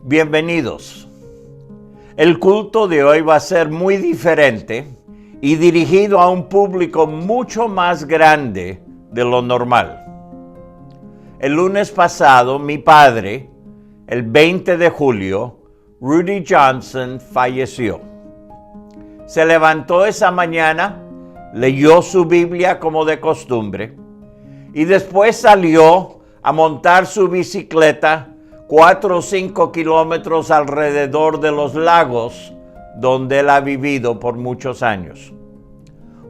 Bienvenidos. El culto de hoy va a ser muy diferente y dirigido a un público mucho más grande de lo normal. El lunes pasado, mi padre, el 20 de julio, Rudy Johnson, falleció. Se levantó esa mañana, leyó su Biblia como de costumbre y después salió a montar su bicicleta 4 o 5 kilómetros alrededor de los lagos donde él ha vivido por muchos años.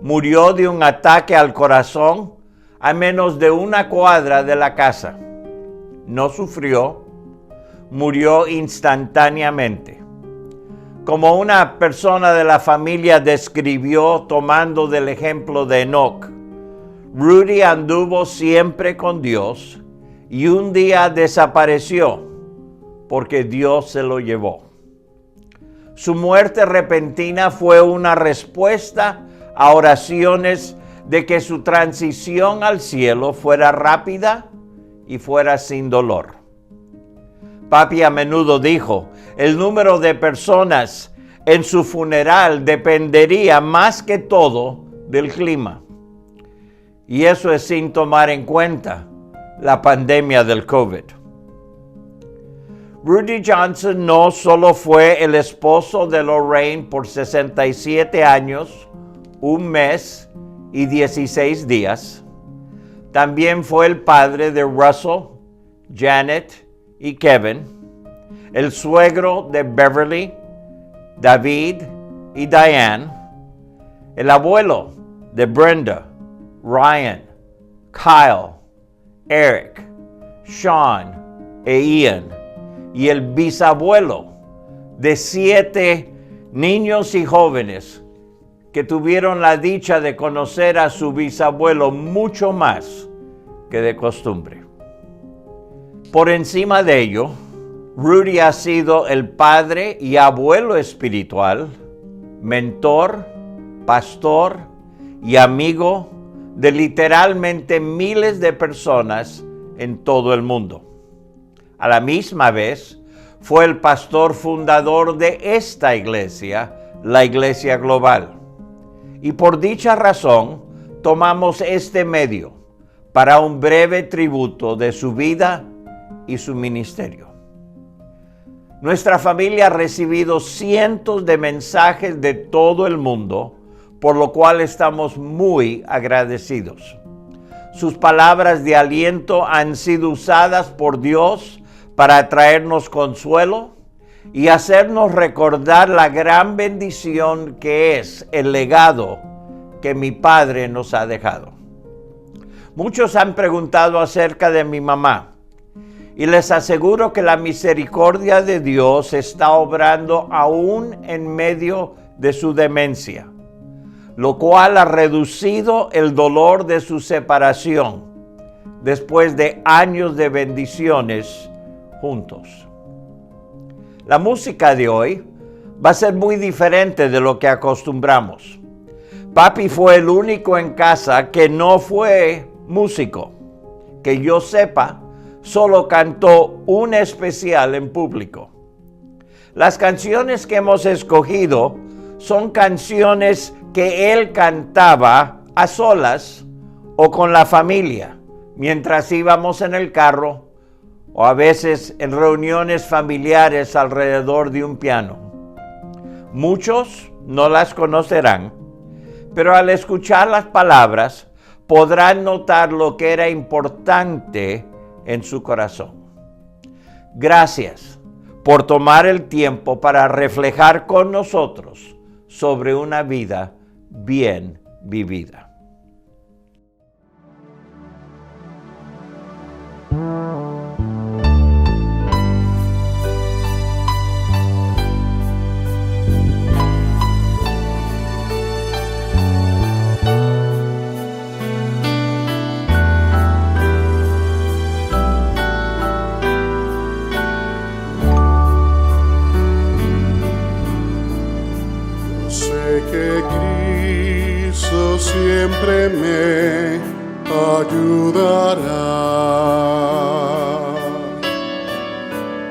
Murió de un ataque al corazón a menos de 1 cuadra de la casa. No sufrió, murió instantáneamente. Como una persona de la familia describió tomando del ejemplo de Enoch, Rudy anduvo siempre con Dios y un día desapareció porque Dios se lo llevó. Su muerte repentina fue una respuesta a oraciones de que su transición al cielo fuera rápida y fuera sin dolor. Papi a menudo dijo, el número de personas en su funeral dependería más que todo del clima. Y eso es sin tomar en cuenta la pandemia del COVID. Rudy Johnson no solo fue el esposo de Lorraine por 67 años, 1 mes y 16 días, también fue el padre de Russell, Janet y Kevin, el suegro de Beverly, David y Diane, el abuelo de Brenda, Ryan, Kyle, Eric, Sean e Ian, y el bisabuelo de 7 niños y jóvenes que tuvieron la dicha de conocer a su bisabuelo mucho más que de costumbre. Por encima de ello, Rudy ha sido el padre y abuelo espiritual, mentor, pastor y amigo de literalmente miles de personas en todo el mundo. A la misma vez, fue el pastor fundador de esta iglesia, la Iglesia Global. Y por dicha razón, tomamos este medio para un breve tributo de su vida y su ministerio. Nuestra familia ha recibido cientos de mensajes de todo el mundo, por lo cual estamos muy agradecidos. Sus palabras de aliento han sido usadas por Dios para traernos consuelo y hacernos recordar la gran bendición que es el legado que mi padre nos ha dejado. Muchos han preguntado acerca de mi mamá y les aseguro que la misericordia de Dios está obrando aún en medio de su demencia, lo cual ha reducido el dolor de su separación después de años de bendiciones juntos. La música de hoy va a ser muy diferente de lo que acostumbramos. Papi fue el único en casa que no fue músico. Que yo sepa, solo cantó un especial en público. Las canciones que hemos escogido son canciones que él cantaba a solas o con la familia, mientras íbamos en el carro o a veces en reuniones familiares alrededor de un piano. Muchos no las conocerán, pero al escuchar las palabras podrán notar lo que era importante en su corazón. Gracias por tomar el tiempo para reflejar con nosotros sobre una vida bien vivida. Siempre me ayudará.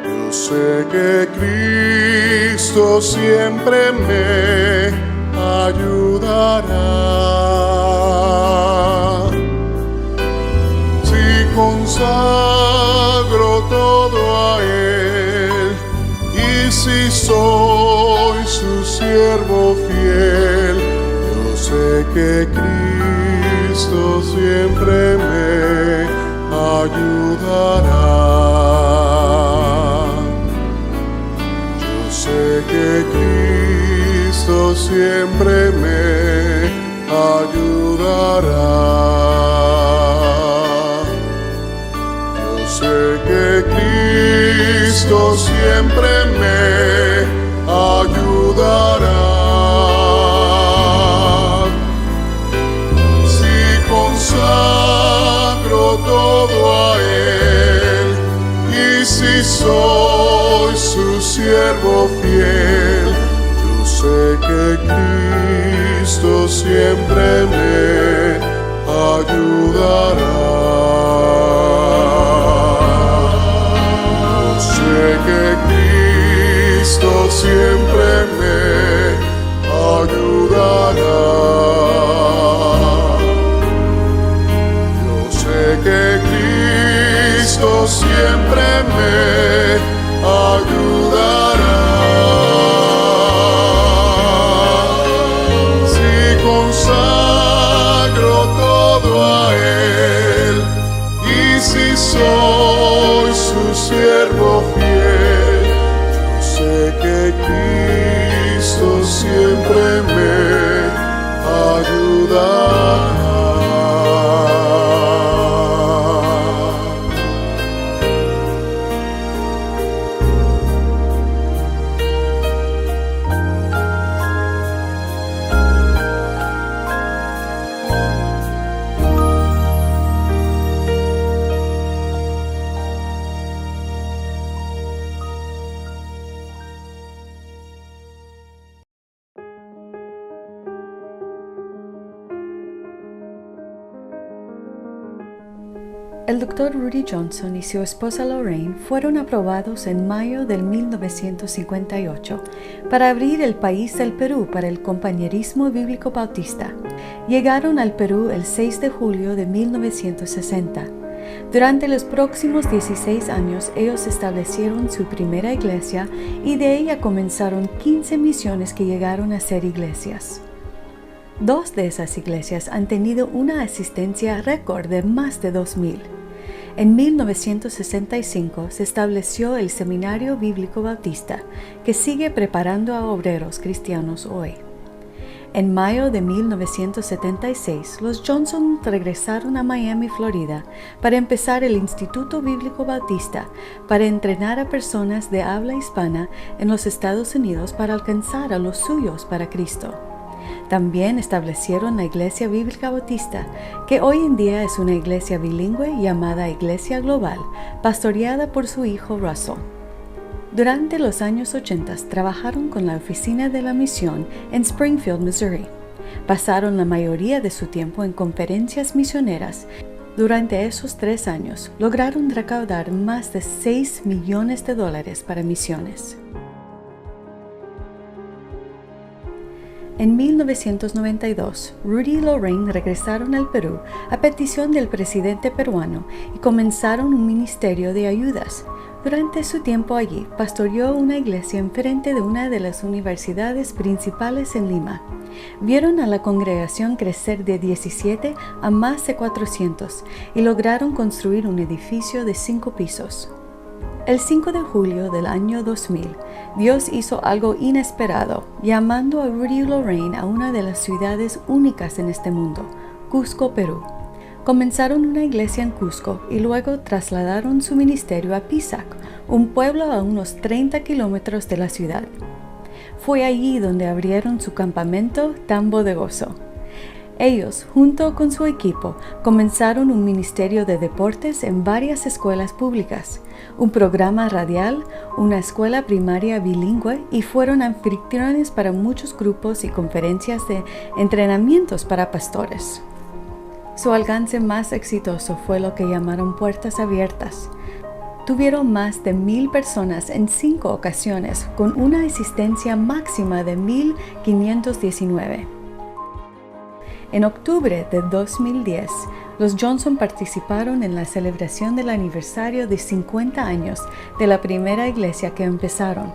Yo sé que Cristo siempre me ayudará. Si consagro todo a Él y si soy su siervo fiel, yo sé que Cristo siempre me ayudará. Yo sé que Cristo siempre me ayudará. Yo sé que Cristo siempre me ayudará. Si consagro todo a Él y si soy su siervo fiel, yo sé que Cristo siempre me ayudará. Yo sé que Cristo siempre me ayudará. Yo sé que Cristo siempre me ayudará. Si consagro todo a Él y si soy su siervo fiel, yo sé que Cristo siempre me ayudará. El Dr. Rudy Johnson y su esposa Lorraine fueron aprobados en mayo del 1958 para abrir el país del Perú para el Compañerismo Bíblico Bautista. Llegaron al Perú el 6 de julio de 1960. Durante los próximos 16 años, ellos establecieron su primera iglesia y de ella comenzaron 15 misiones que llegaron a ser iglesias. 2 de esas iglesias han tenido una asistencia récord de más de 2,000. En 1965 se estableció el Seminario Bíblico Bautista, que sigue preparando a obreros cristianos hoy. En mayo de 1976, los Johnson regresaron a Miami, Florida, para empezar el Instituto Bíblico Bautista para entrenar a personas de habla hispana en los Estados Unidos para alcanzar a los suyos para Cristo. También establecieron la Iglesia Bíblica Bautista, que hoy en día es una iglesia bilingüe llamada Iglesia Global, pastoreada por su hijo Russell. Durante los años 80 trabajaron con la Oficina de la Misión en Springfield, Missouri. Pasaron la mayoría de su tiempo en conferencias misioneras. Durante esos 3 años, lograron recaudar más de $6 millones para misiones. En 1992, Rudy y Lorraine regresaron al Perú a petición del presidente peruano y comenzaron un ministerio de ayudas. Durante su tiempo allí, pastoreó una iglesia enfrente de una de las universidades principales en Lima. Vieron a la congregación crecer de 17 a más de 400 y lograron construir un edificio de 5 pisos. El 5 de julio del año 2000, Dios hizo algo inesperado, llamando a Rudy y Lorraine a una de las ciudades únicas en este mundo, Cusco, Perú. Comenzaron una iglesia en Cusco y luego trasladaron su ministerio a Pisac, un pueblo a unos 30 kilómetros de la ciudad. Fue allí donde abrieron su campamento Tambo de Gozo. Ellos, junto con su equipo, comenzaron un ministerio de deportes en varias escuelas públicas, un programa radial, una escuela primaria bilingüe y fueron anfitriones para muchos grupos y conferencias de entrenamientos para pastores. Su alcance más exitoso fue lo que llamaron puertas abiertas. Tuvieron más de 1,000 personas en 5 ocasiones, con una asistencia máxima de 1,519. En octubre de 2010, los Johnson participaron en la celebración del aniversario de 50 años de la primera iglesia que empezaron.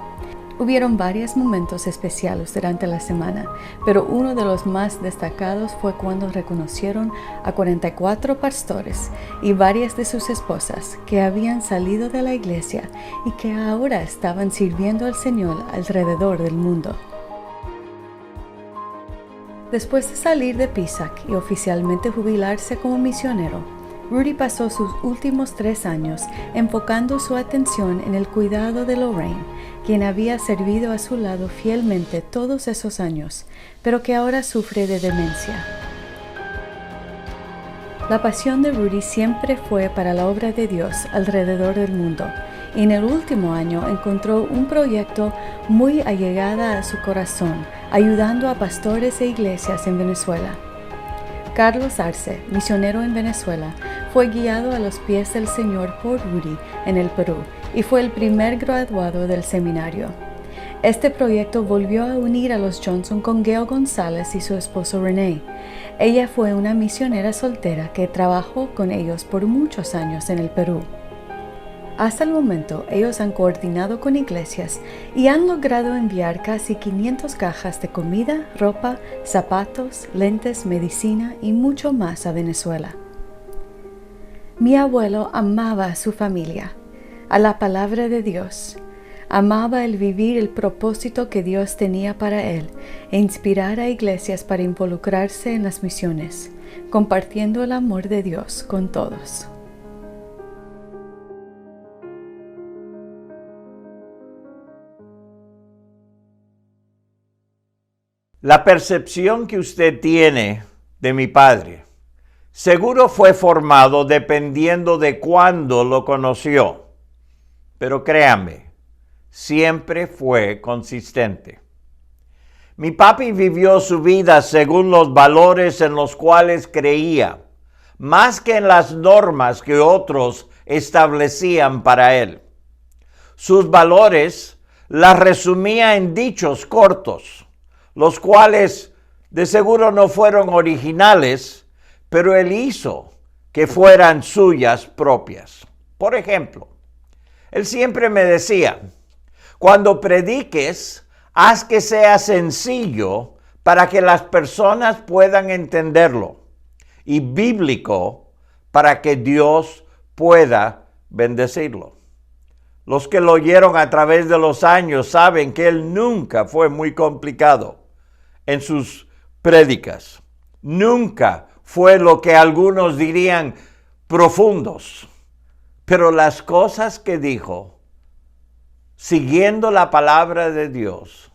Hubieron varios momentos especiales durante la semana, pero uno de los más destacados fue cuando reconocieron a 44 pastores y varias de sus esposas que habían salido de la iglesia y que ahora estaban sirviendo al Señor alrededor del mundo. Después de salir de Pisac y oficialmente jubilarse como misionero, Rudy pasó sus últimos 3 años enfocando su atención en el cuidado de Lorraine, quien había servido a su lado fielmente todos esos años, pero que ahora sufre de demencia. La pasión de Rudy siempre fue para la obra de Dios alrededor del mundo, y en el último año encontró un proyecto muy allegado a su corazón, ayudando a pastores e iglesias en Venezuela. Carlos Arce, misionero en Venezuela, fue guiado a los pies del Señor por Rudy en el Perú y fue el primer graduado del seminario. Este proyecto volvió a unir a los Johnson con Gail González y su esposo René. Ella fue una misionera soltera que trabajó con ellos por muchos años en el Perú. Hasta el momento, ellos han coordinado con iglesias y han logrado enviar casi 500 cajas de comida, ropa, zapatos, lentes, medicina y mucho más a Venezuela. Mi abuelo amaba a su familia, a la palabra de Dios. Amaba el vivir el propósito que Dios tenía para él e inspirar a iglesias para involucrarse en las misiones, compartiendo el amor de Dios con todos. La percepción que usted tiene de mi padre seguro fue formado dependiendo de cuándo lo conoció, pero créame, siempre fue consistente. Mi papi vivió su vida según los valores en los cuales creía, más que en las normas que otros establecían para él. Sus valores las resumía en dichos cortos, los cuales de seguro no fueron originales, pero él hizo que fueran suyas propias. Por ejemplo, él siempre me decía, cuando prediques, haz que sea sencillo para que las personas puedan entenderlo, y bíblico para que Dios pueda bendecirlo. Los que lo oyeron a través de los años saben que él nunca fue muy complicado en sus prédicas. Nunca fue lo que algunos dirían profundos. Pero las cosas que dijo, siguiendo la palabra de Dios,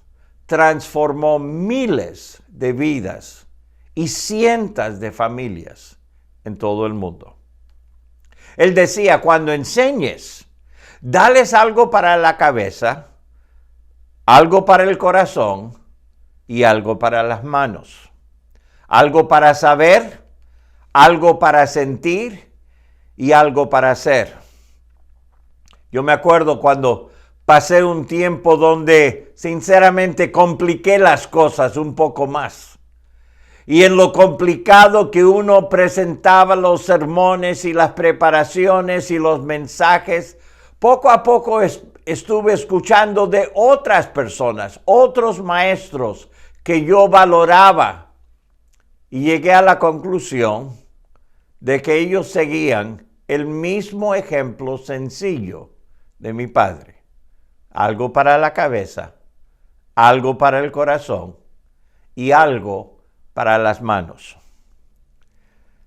transformó miles de vidas y cientos de familias en todo el mundo. Él decía, cuando enseñes, dales algo para la cabeza, algo para el corazón y algo para las manos. Algo para saber, algo para sentir y algo para hacer. Yo me acuerdo cuando pasé un tiempo donde sinceramente compliqué las cosas un poco más. Y en lo complicado que uno presentaba los sermones y las preparaciones y los mensajes, poco a poco estuve escuchando de otras personas, otros maestros que yo valoraba, y llegué a la conclusión de que ellos seguían el mismo ejemplo sencillo de mi padre. Algo para la cabeza, algo para el corazón y algo para las manos.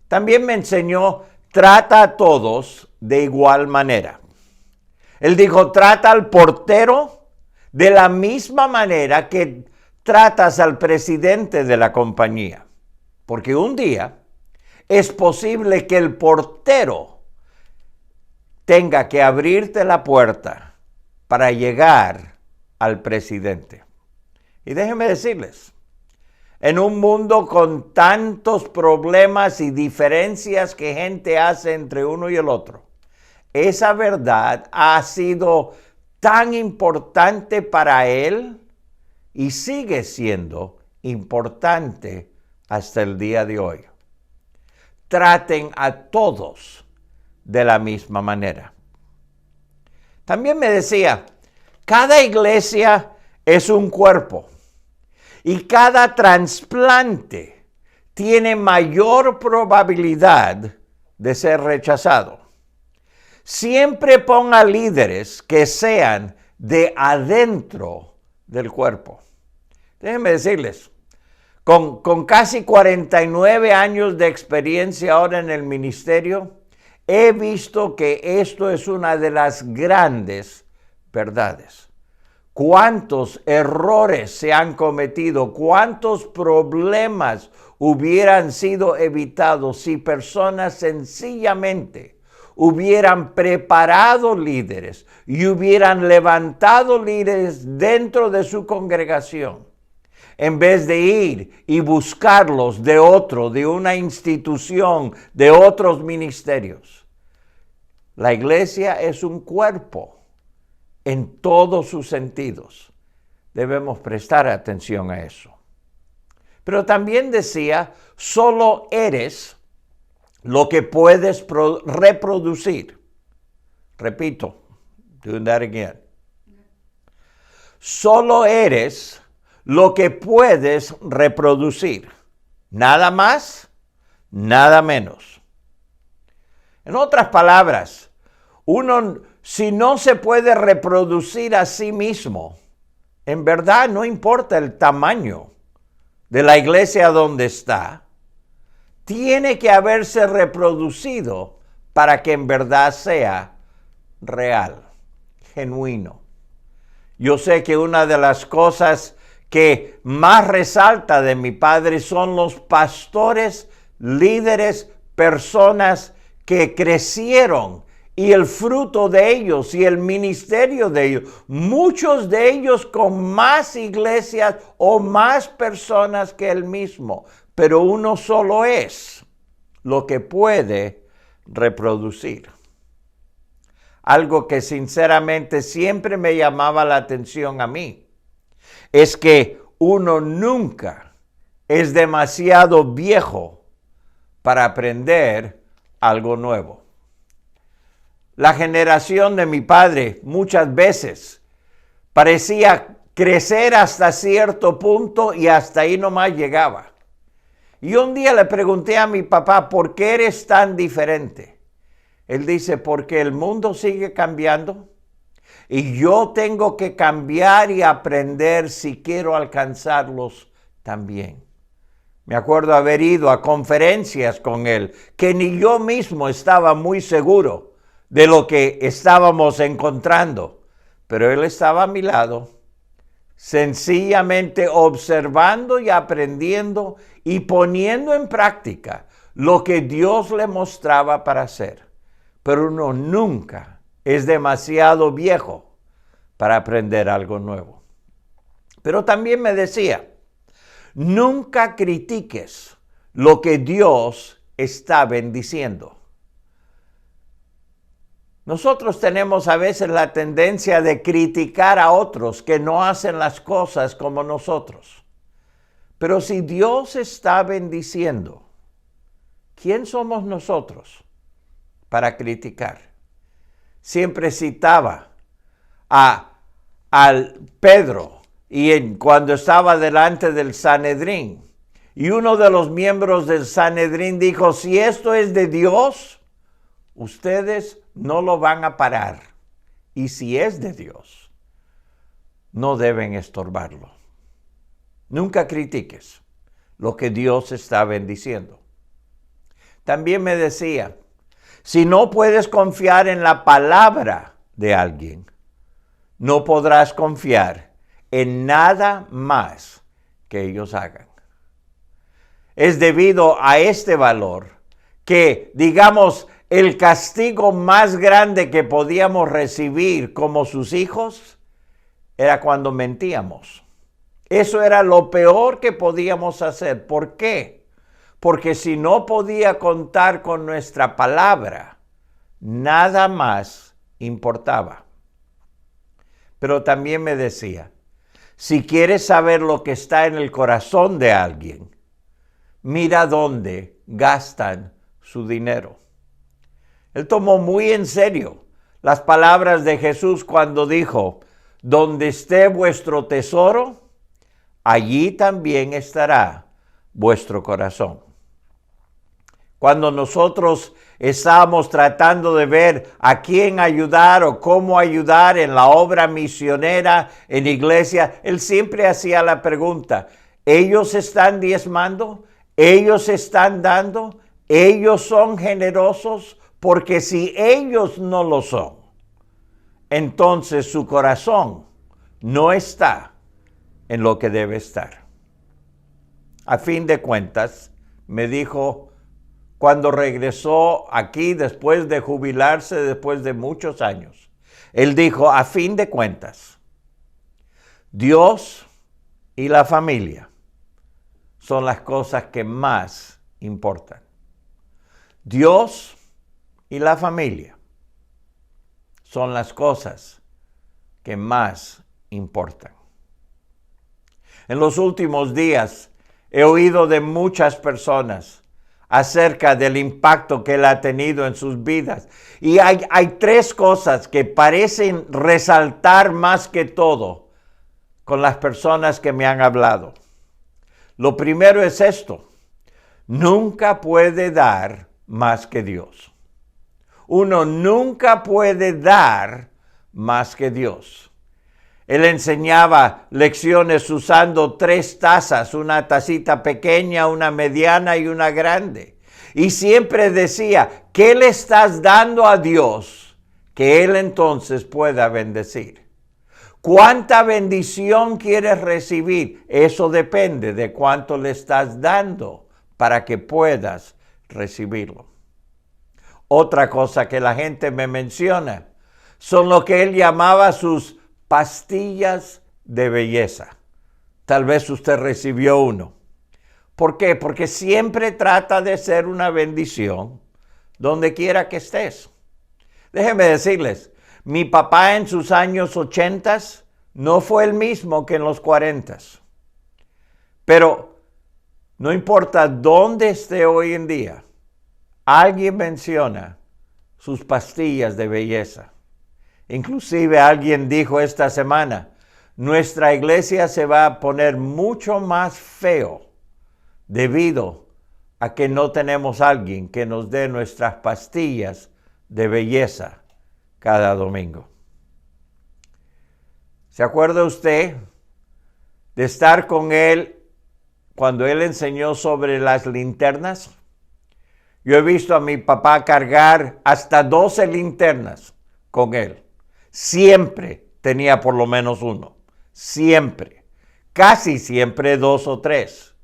También me enseñó, trata a todos de igual manera. Él dijo, trata al portero de la misma manera que tratas al presidente de la compañía. Porque un día es posible que el portero tenga que abrirte la puerta para llegar al presidente. Y déjenme decirles, en un mundo con tantos problemas y diferencias que gente hace entre uno y el otro, esa verdad ha sido tan importante para él y sigue siendo importante hasta el día de hoy. Traten a todos de la misma manera. También me decía, cada iglesia es un cuerpo y cada trasplante tiene mayor probabilidad de ser rechazado. Siempre ponga líderes que sean de adentro del cuerpo. Déjenme decirles, con casi 49 años de experiencia ahora en el ministerio, he visto que esto es una de las grandes verdades. ¿Cuántos errores se han cometido? ¿Cuántos problemas hubieran sido evitados si personas sencillamente hubieran preparado líderes y hubieran levantado líderes dentro de su congregación, en vez de ir y buscarlos de una institución, de otros ministerios? La iglesia es un cuerpo en todos sus sentidos. Debemos prestar atención a eso. Pero también decía, solo eres lo que puedes reproducir. Repito, do that again. Solo eres lo que puedes reproducir. Nada más, nada menos. En otras palabras, si no se puede reproducir a sí mismo, en verdad no importa el tamaño de la iglesia donde está, tiene que haberse reproducido para que en verdad sea real, genuino. Yo sé que una de las cosas que más resalta de mi padre son los pastores, líderes, personas que crecieron y el fruto de ellos y el ministerio de ellos. Muchos de ellos con más iglesias o más personas que él mismo. Pero uno solo es lo que puede reproducir. Algo que sinceramente siempre me llamaba la atención a mí es que uno nunca es demasiado viejo para aprender algo nuevo. La generación de mi padre muchas veces parecía crecer hasta cierto punto y hasta ahí nomás llegaba. Y un día le pregunté a mi papá, ¿por qué eres tan diferente? Él dice, porque el mundo sigue cambiando y yo tengo que cambiar y aprender si quiero alcanzarlos también. Me acuerdo haber ido a conferencias con él, que ni yo mismo estaba muy seguro de lo que estábamos encontrando, pero él estaba a mi lado, sencillamente observando y aprendiendo y poniendo en práctica lo que Dios le mostraba para hacer. Pero uno nunca es demasiado viejo para aprender algo nuevo. Pero también me decía, nunca critiques lo que Dios está bendiciendo. Nosotros tenemos a veces la tendencia de criticar a otros que no hacen las cosas como nosotros. Pero si Dios está bendiciendo, ¿quién somos nosotros para criticar? Siempre citaba al Pedro cuando estaba delante del Sanedrín. Y uno de los miembros del Sanedrín dijo, si esto es de Dios, ustedes no lo van a parar. Y si es de Dios, no deben estorbarlo. Nunca critiques lo que Dios está bendiciendo. También me decía, si no puedes confiar en la palabra de alguien, no podrás confiar en nada más que ellos hagan. Es debido a este valor que, digamos, el castigo más grande que podíamos recibir como sus hijos era cuando mentíamos. Eso era lo peor que podíamos hacer. ¿Por qué? Porque si no podía contar con nuestra palabra, Nada más importaba. Pero también me decía, si quieres saber lo que está en el corazón de alguien, mira dónde gastan su dinero. Él tomó muy en serio las palabras de Jesús cuando dijo, donde esté vuestro tesoro, allí también estará vuestro corazón. Cuando nosotros estábamos tratando de ver a quién ayudar o cómo ayudar en la obra misionera en iglesia, él siempre hacía la pregunta, ¿ellos están diezmando? ¿Ellos están dando? ¿Ellos son generosos? Porque si ellos no lo son, entonces su corazón no está en lo que debe estar. A fin de cuentas, me dijo, cuando regresó aquí después de jubilarse, después de muchos años, él dijo, a fin de cuentas, Dios y la familia son las cosas que más importan. Dios y la familia son las cosas que más importan. En los últimos días he oído de muchas personas acerca del impacto que él ha tenido en sus vidas. Y hay tres cosas que parecen resaltar más que todo con las personas que me han hablado. Lo primero es esto: nunca puede dar más que Dios. Uno nunca puede dar más que Dios. Él enseñaba lecciones usando 3 tazas, una tacita pequeña, una mediana y una grande. Y siempre decía, ¿qué le estás dando a Dios que Él entonces pueda bendecir? ¿Cuánta bendición quieres recibir? Eso depende de cuánto le estás dando para que puedas recibirlo. Otra cosa que la gente me menciona son lo que él llamaba sus pastillas de belleza. Tal vez usted recibió uno. ¿Por qué? Porque siempre trata de ser una bendición donde quiera que estés. Déjenme decirles, mi papá en sus años 80 no fue el mismo que en los 40. Pero no importa dónde esté hoy en día, alguien menciona sus pastillas de belleza. Inclusive alguien dijo esta semana, nuestra iglesia se va a poner mucho más feo debido a que no tenemos alguien que nos dé nuestras pastillas de belleza cada domingo. ¿Se acuerda usted de estar con él cuando él enseñó sobre las linternas? Yo he visto a mi papá cargar hasta 12 linternas con él. Siempre tenía por lo menos uno. Siempre. Casi siempre 2 o 3.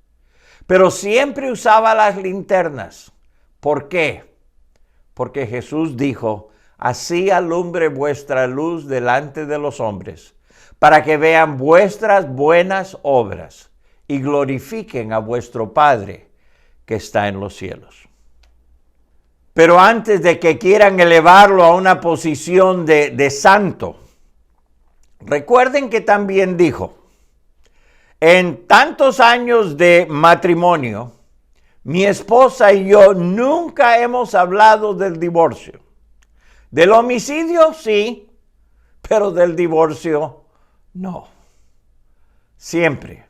Pero siempre usaba las linternas. ¿Por qué? Porque Jesús dijo, así alumbre vuestra luz delante de los hombres, para que vean vuestras buenas obras y glorifiquen a vuestro Padre que está en los cielos. Pero antes de que quieran elevarlo a una posición de santo, recuerden que también dijo, en tantos años de matrimonio, mi esposa y yo nunca hemos hablado del divorcio. Del homicidio sí, pero del divorcio no. Siempre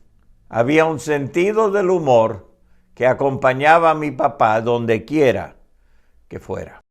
había un sentido del humor que acompañaba a mi papá donde quiera que fuera.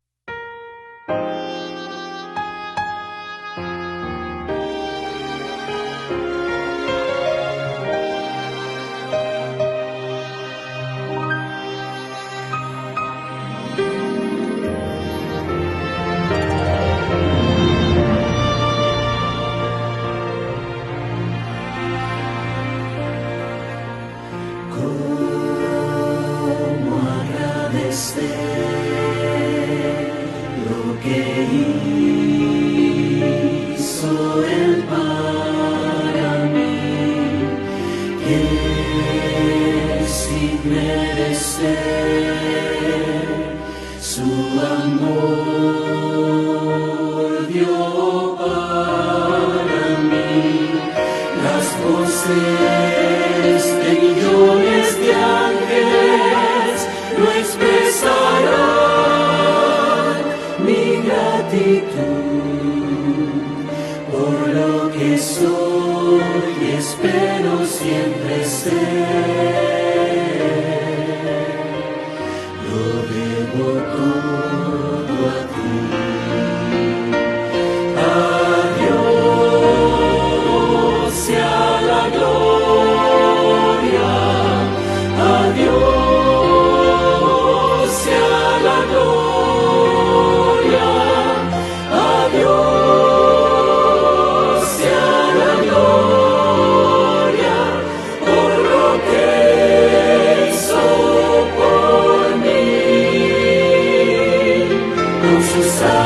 Su amor. voces de millones de ángeles lo expresarán mi gratitud por lo que soy y espero siempre ser. Lo debo todo a ti. Adiós sea la gloria, adiós sea la gloria, adiós sea la gloria por lo que hizo por mí con su sangre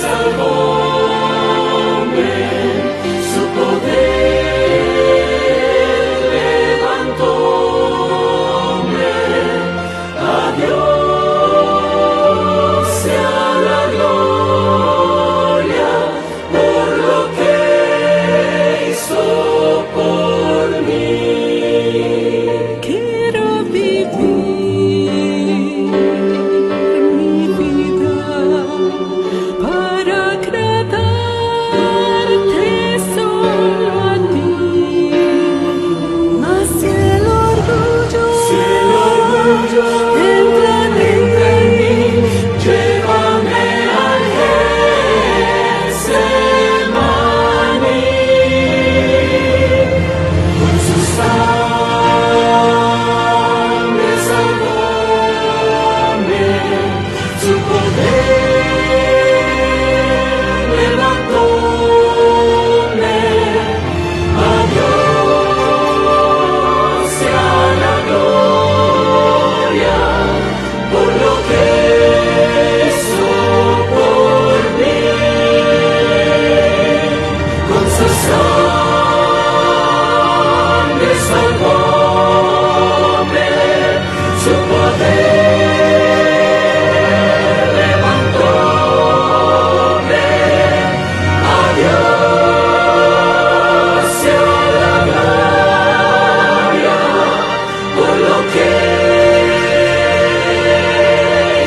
salvóme, su poder levantóme. Adiós sea la gloria por lo que hizo por mí. Quiero vivir mi vida para agradarte solo a ti. Mas si el orgullo entra en mí, llévame al Getsemaní. Con su sangre salvóme, su poder levantóme. Adiós sea la gloria por lo que hizo por mí. Con su sangre salvóme, su poder levantóme. Adiós sea la gloria por lo que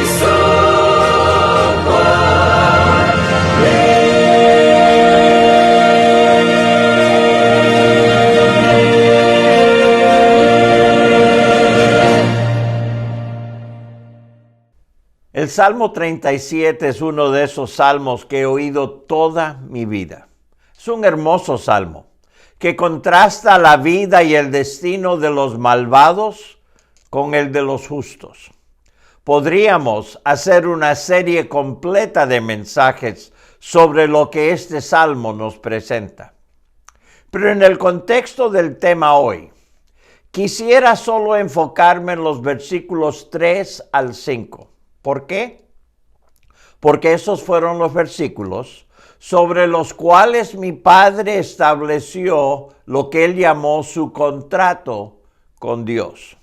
hizo por mí. El Salmo 37 es uno de esos salmos que he oído toda mi vida. Es un hermoso salmo que contrasta la vida y el destino de los malvados con el de los justos. Podríamos hacer una serie completa de mensajes sobre lo que este salmo nos presenta. Pero en el contexto del tema hoy, quisiera solo enfocarme en los versículos 3 al 5. ¿Por qué? Porque esos fueron los versículos sobre los cuales mi padre estableció lo que él llamó su contrato con Dios.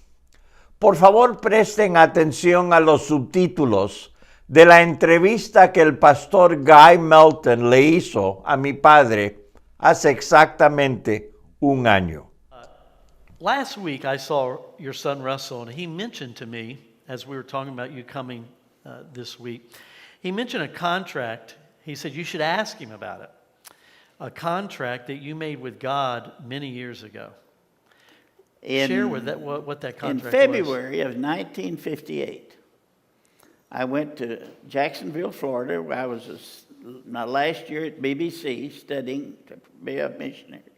Por favor, presten atención a los subtítulos de la entrevista que el pastor Guy Melton le hizo a mi padre hace exactamente un año. Last week, I saw your son Russell, and he mentioned to me, as we were talking about you coming this week, he mentioned a contract. He said you should ask him about it. A contract that you made with God many years ago. Share with that what that contract was. In February of 1958, I went to Jacksonville, Florida, where I was my last year at BBC studying to be a missionary.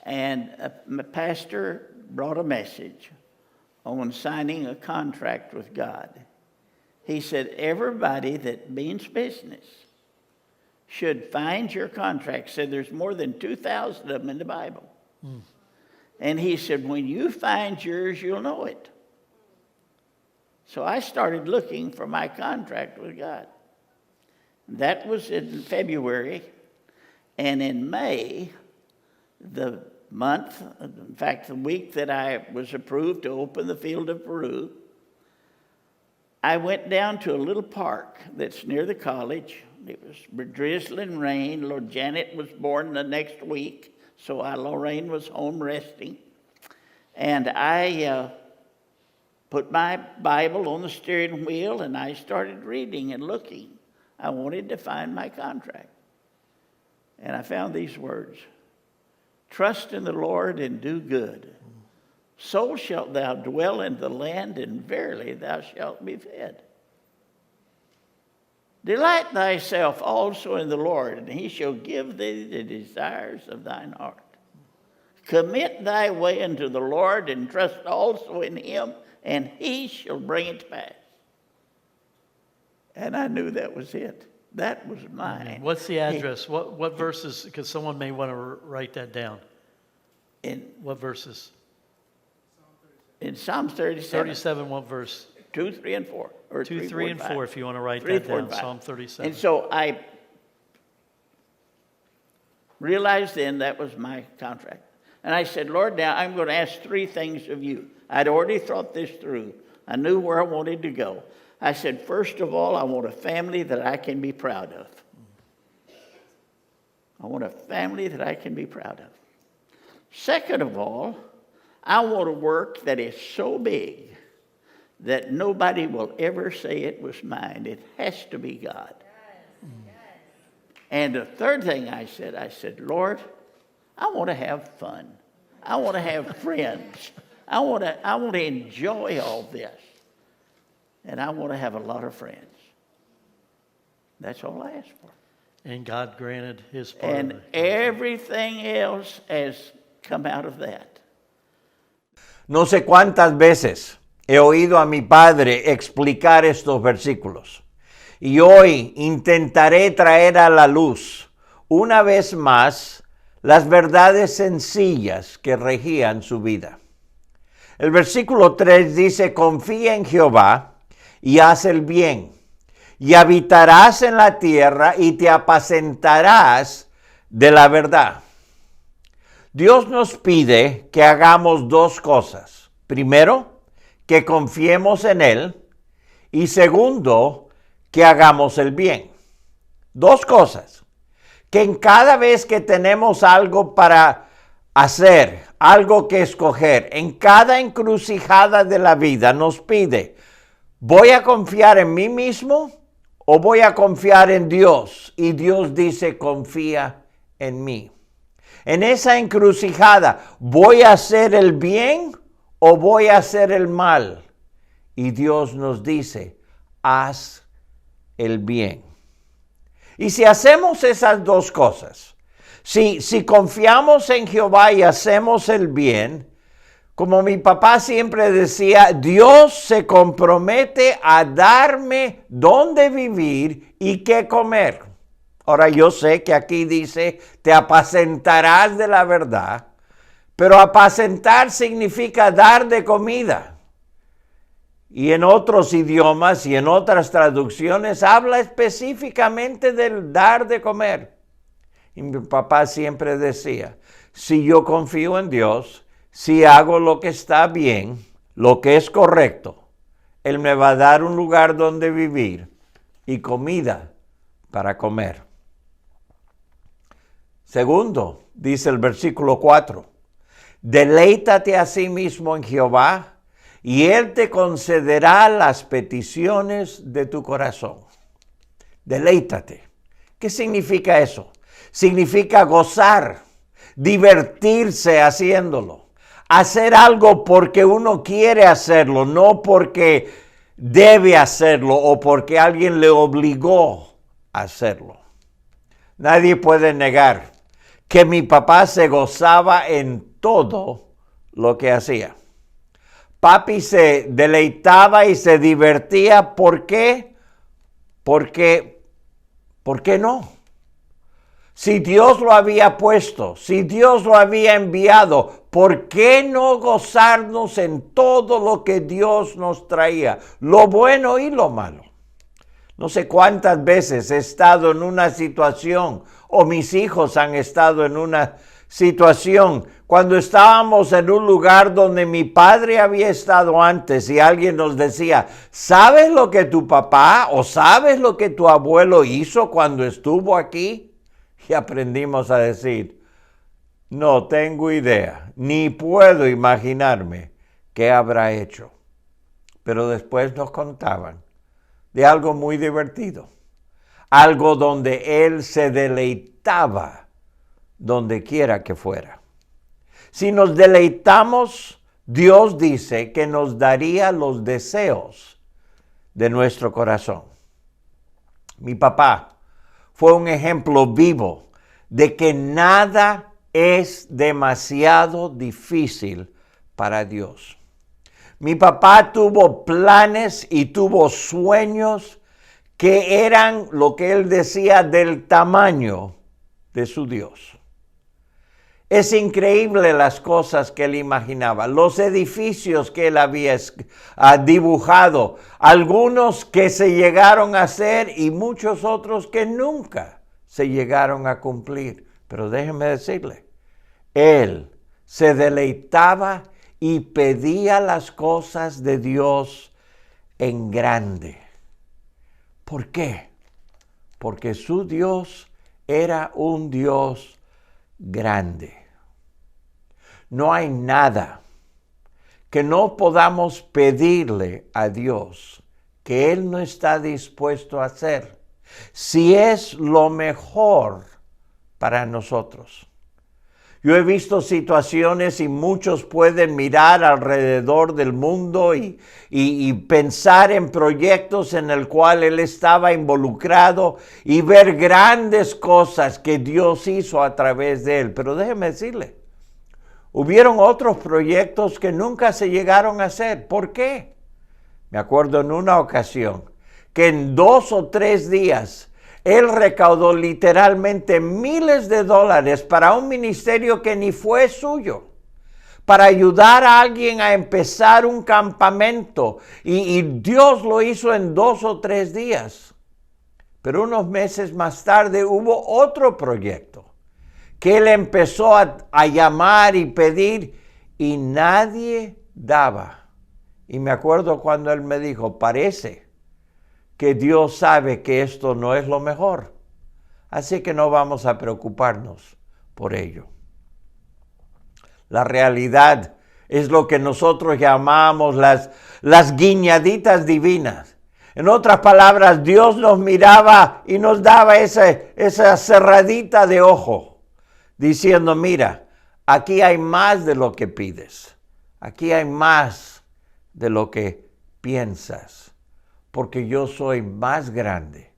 And my pastor brought a message on signing a contract with God. He said, everybody that means business should find your contract. Said there's more than 2,000 of them in the Bible. And he said, when you find yours, you'll know it. So I started looking for my contract with God. That was in February. And in May, the month, in fact, the week that I was approved to open the Field of Peru, I went down to a little park that's near the college It was drizzling rain. Lord Janet was born the next week, so Lorraine was home resting. And I put my Bible on the steering wheel, and I started reading and looking. I wanted to find my contract. And I found these words: trust in the Lord and do good. So shalt thou dwell in the land, and verily thou shalt be fed. Delight thyself also in the Lord, and he shall give thee the desires of thine heart. Commit thy way unto the Lord, and trust also in him, and he shall bring it to pass. And I knew that was it. That was mine. What's the address? What verses? Because someone may want to write that down. What verses? In Psalm 37. 37, what verse? 2, 3, and 4. Or 2, 3, and 4, if you want to write 3, that 4, down. 5. Psalm 37. And so I realized then that was my contract. And I said, Lord, now I'm going to ask 3 things of you. I'd already thought this through. I knew where I wanted to go. I said, first of all, I want a family that I can be proud of. I want a family that I can be proud of. Second of all, I want a work that is so big that nobody will ever say it was mine. It has to be God. And the third thing I said, Lord, I want to have fun. I want to have friends. I want to enjoy all this. And I want to have a lot of friends. That's all I asked for. And God granted his part And of it. everything else has come out of that. No sé cuántas veces he oído a mi padre explicar estos versículos. Y hoy intentaré traer a la luz una vez más las verdades sencillas que regían su vida. El versículo 3 dice: confía en Jehová y haz el bien, y habitarás en la tierra y te apacentarás de la verdad. Dios nos pide que hagamos 2 cosas. Primero, que confiemos en Él, y segundo, que hagamos el bien. 2 cosas. Que en cada vez que tenemos algo para hacer, algo que escoger, en cada encrucijada de la vida nos pide: ¿voy a confiar en mí mismo o voy a confiar en Dios? Y Dios dice: confía en mí. En esa encrucijada, ¿voy a hacer el bien o voy a hacer el mal? Y Dios nos dice: haz el bien. Y si hacemos esas 2 cosas, si confiamos en Jehová y hacemos el bien, como mi papá siempre decía, Dios se compromete a darme dónde vivir y qué comer. Ahora yo sé que aquí dice, te apacentarás de la verdad, pero apacentar significa dar de comida. Y en otros idiomas y en otras traducciones habla específicamente del dar de comer. Y mi papá siempre decía, si yo confío en Dios, si hago lo que está bien, lo que es correcto, Él me va a dar un lugar donde vivir y comida para comer. Segundo, dice el versículo 4, deleítate a sí mismo en Jehová, y Él te concederá las peticiones de tu corazón. Deleítate. ¿Qué significa eso? Significa gozar, divertirse haciéndolo. Hacer algo porque uno quiere hacerlo, no porque debe hacerlo o porque alguien le obligó a hacerlo. Nadie puede negar que mi papá se gozaba en todo lo que hacía. Papi se deleitaba y se divertía. ¿Por qué? ¿Por qué no? Si Dios lo había puesto, si Dios lo había enviado, ¿por qué no gozarnos en todo lo que Dios nos traía? Lo bueno y lo malo. No sé cuántas veces he estado en una situación, o mis hijos han estado en una situación, cuando estábamos en un lugar donde mi padre había estado antes y alguien nos decía, ¿sabes lo que tu papá o sabes lo que tu abuelo hizo cuando estuvo aquí? Y aprendimos a decir, no tengo idea, ni puedo imaginarme qué habrá hecho. Pero después nos contaban de algo muy divertido, algo donde él se deleitaba donde quiera que fuera. Si nos deleitamos, Dios dice que nos daría los deseos de nuestro corazón. Mi papá fue un ejemplo vivo de que nada es demasiado difícil para Dios. Mi papá tuvo planes y tuvo sueños que eran lo que él decía del tamaño de su Dios. Es increíble las cosas que él imaginaba, los edificios que él había dibujado, algunos que se llegaron a hacer y muchos otros que nunca se llegaron a cumplir. Pero déjenme decirle, él se deleitaba y pedía las cosas de Dios en grande. ¿Por qué? Porque su Dios era un Dios grande. No hay nada que no podamos pedirle a Dios que Él no está dispuesto a hacer, si es lo mejor para nosotros. Yo he visto situaciones y muchos pueden mirar alrededor del mundo y pensar en proyectos en el cual él estaba involucrado y ver grandes cosas que Dios hizo a través de él. Pero déjeme decirle, hubieron otros proyectos que nunca se llegaron a hacer. ¿Por qué? Me acuerdo en una ocasión que en 2 o 3 días él recaudó literalmente miles de dólares para un ministerio que ni fue suyo, para ayudar a alguien a empezar un campamento. Y Dios lo hizo en 2 o 3 días. Pero unos meses más tarde hubo otro proyecto que él empezó a llamar y pedir y nadie daba. Y me acuerdo cuando él me dijo, parece que Dios sabe que esto no es lo mejor, así que no vamos a preocuparnos por ello. La realidad es lo que nosotros llamamos las guiñaditas divinas. En otras palabras, Dios nos miraba y nos daba esa cerradita de ojo, diciendo, mira, aquí hay más de lo que pides, aquí hay más de lo que piensas. Porque yo soy más grande,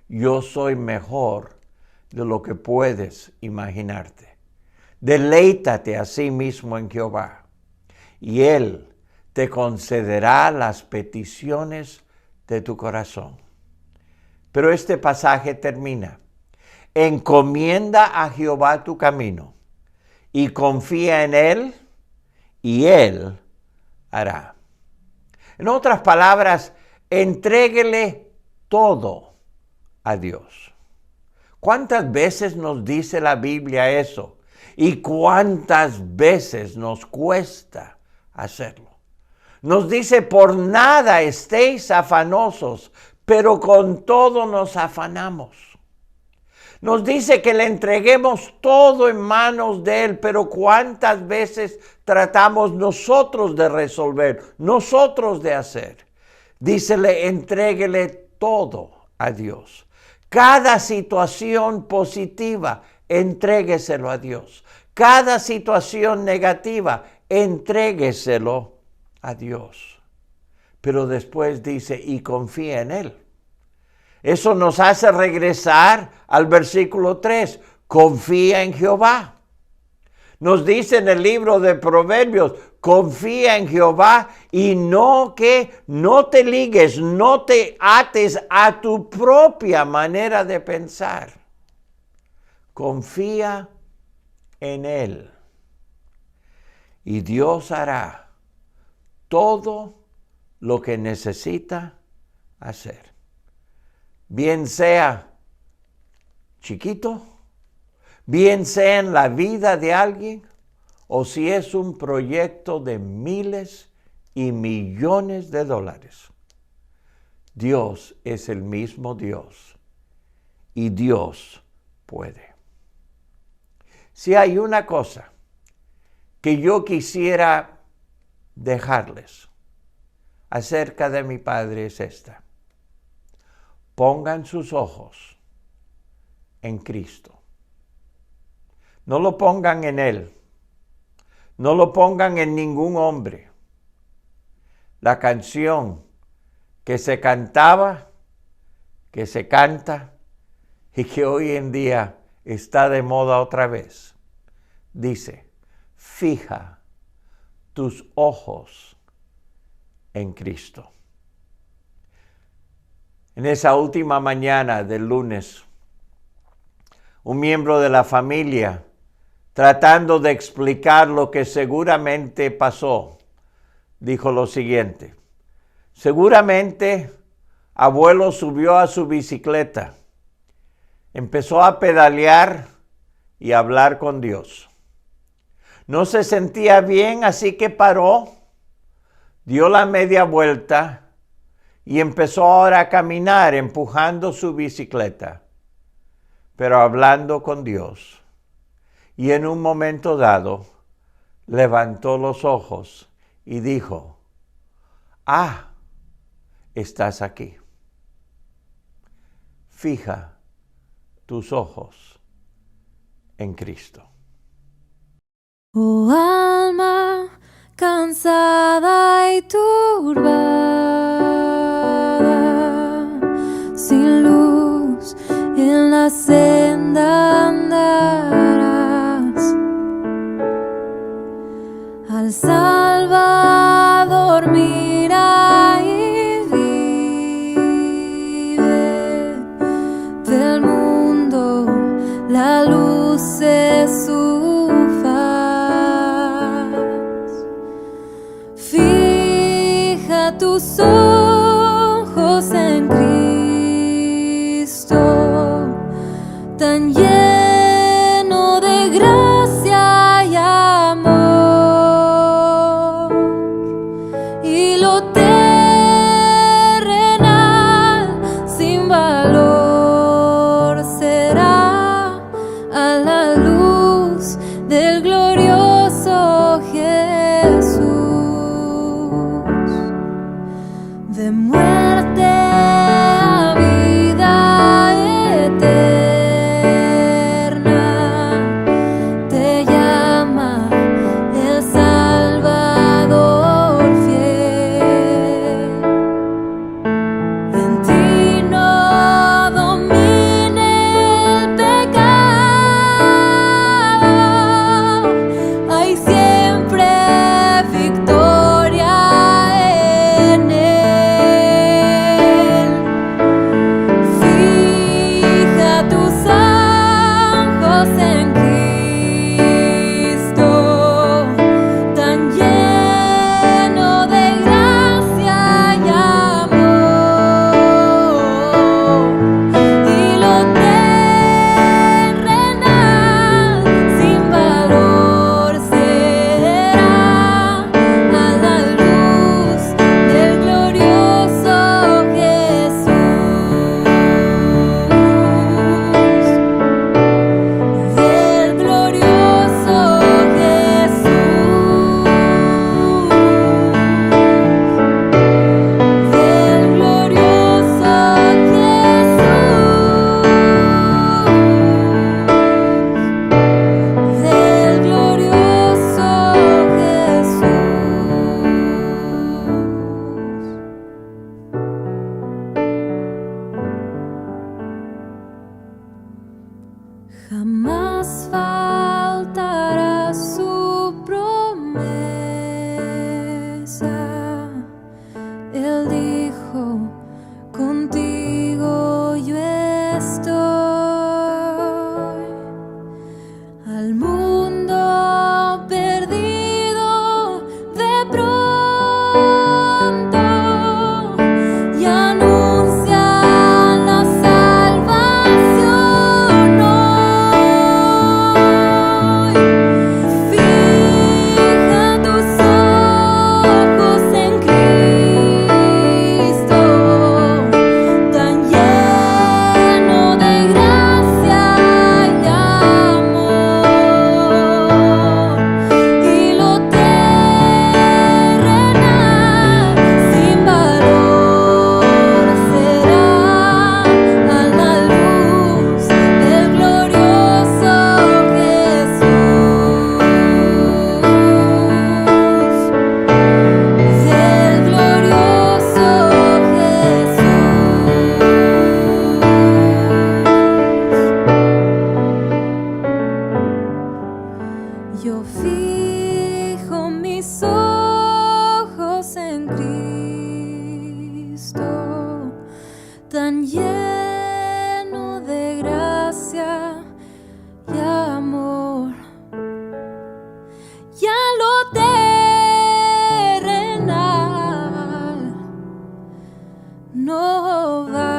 yo soy mejor de lo que puedes imaginarte. Deleítate a sí mismo en Jehová, y Él te concederá las peticiones de tu corazón. Pero este pasaje termina, encomienda a Jehová tu camino, y confía en Él, y Él hará. En otras palabras, entréguele todo a Dios. ¿Cuántas veces nos dice la Biblia eso? ¿Y cuántas veces nos cuesta hacerlo? Nos dice, por nada estéis afanosos, pero con todo nos afanamos. Nos dice que le entreguemos todo en manos de Él, pero ¿cuántas veces tratamos nosotros de resolver, nosotros de hacer? Dícele, entréguele todo a Dios. Cada situación positiva, entrégueselo a Dios. Cada situación negativa, entrégueselo a Dios. Pero después dice, y confía en Él. Eso nos hace regresar al versículo 3. Confía en Jehová. Nos dice en el libro de Proverbios, confía en Jehová y no te ligues, no te ates a tu propia manera de pensar. Confía en Él y Dios hará todo lo que necesita hacer. Bien sea chiquito, bien sea en la vida de alguien o si es un proyecto de miles y millones de dólares. Dios es el mismo Dios y Dios puede. Si hay una cosa que yo quisiera dejarles acerca de mi Padre es esta: pongan sus ojos en Cristo. No lo pongan en Él. No lo pongan en ningún hombre. La canción que se cantaba, que se canta y que hoy en día está de moda otra vez, dice: fija tus ojos en Cristo. En esa última mañana del lunes, un miembro de la familia, tratando de explicar lo que seguramente pasó, dijo lo siguiente: seguramente abuelo subió a su bicicleta, empezó a pedalear y a hablar con Dios. No se sentía bien, así que paró, dio la media vuelta y empezó ahora a caminar empujando su bicicleta, pero hablando con Dios. Y en un momento dado, levantó los ojos y dijo: ah, estás aquí. Fija tus ojos en Cristo. Oh alma cansada y turbada, sin luz en la senda andarás. Al Salvador mira y vive, del mundo la luz es su faz. Fija tus ojos en Cristo, tan lleno de gracia y amor, y lo terrenal sin valor será a la luz del glorioso Jesús. mis ojos en Cristo, tan lleno de gracia y amor. Ya lo terrenal no va